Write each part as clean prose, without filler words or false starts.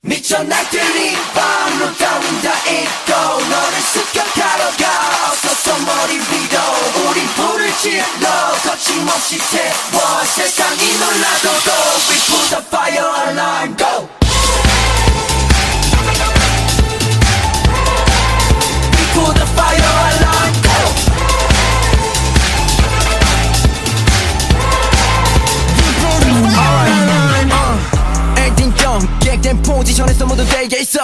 미쳐 날들이 밤로 따윈 다 잊고 너를 습격하러 가 어서 머리 위로 우린 불을 질러 거침없이 태워 세상이 놀라도 go We put the fire alarm go We put the fire alarm go 객된 포지션에서 모두 대게 있어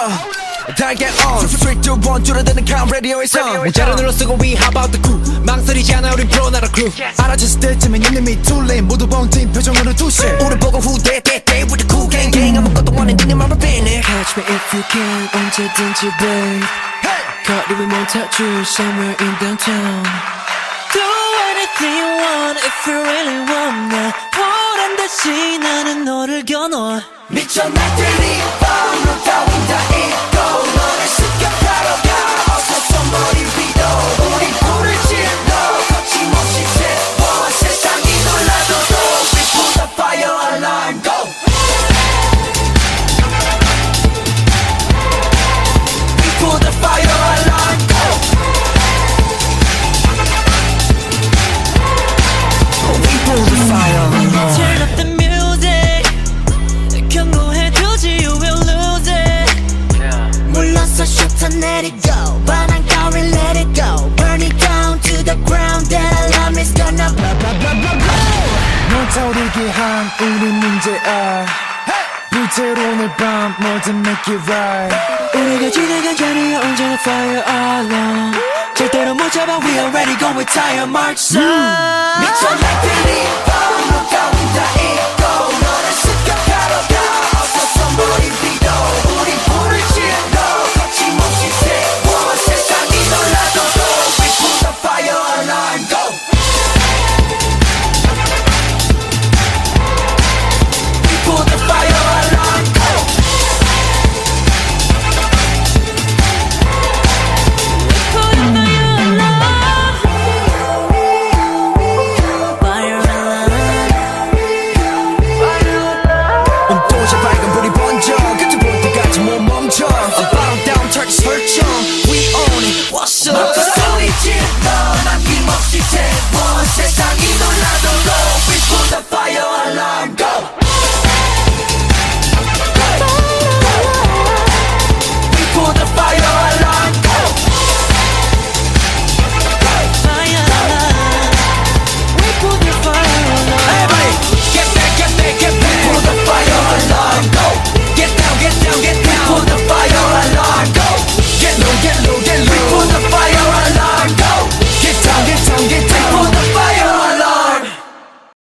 달게 on Straight to one 줄어드는 캄 라디오에서 문자를 눌러쓰고 we how about the crew 망설이지 않아 우린 프로 나라 crew 알아챘을 때쯤엔 이놈이 툴레인 모두 번진 표정으로 두시 우린 보고 후대 대대 with the cool gang gang 아무것도 원해 니네 맘을 빼네 Catch me if you can 언제든지 babe 거리 위 멈춰줄 somewhere in downtown Do anything you want if you really want 나 보란 듯이 나는 너를 겨눠 미쳐 날들이 밤로 따윈 다 잊고 너를 습격하러 가 어서 머리 위로 우린 불을 질러 거침없이 태워 세상이 놀라도 We put the fire alarm go We put the fire alarm go We put the fire alarm Turn up the music 경고해두지 you will lose it 물러서 슈터 let it go 반항 따윈 let it go Burn it down to the ground That alarm is gonna blah blah blah blah blah 넌 타오르게 한 우리 문제야 불태로 오늘 밤 뭐든 make it right 우리가 지나간 자리에 언제나 fire alarm 절대로 못 잡아 we already go with tire march 미쳐 날들이 밤로 따윈 다 잊고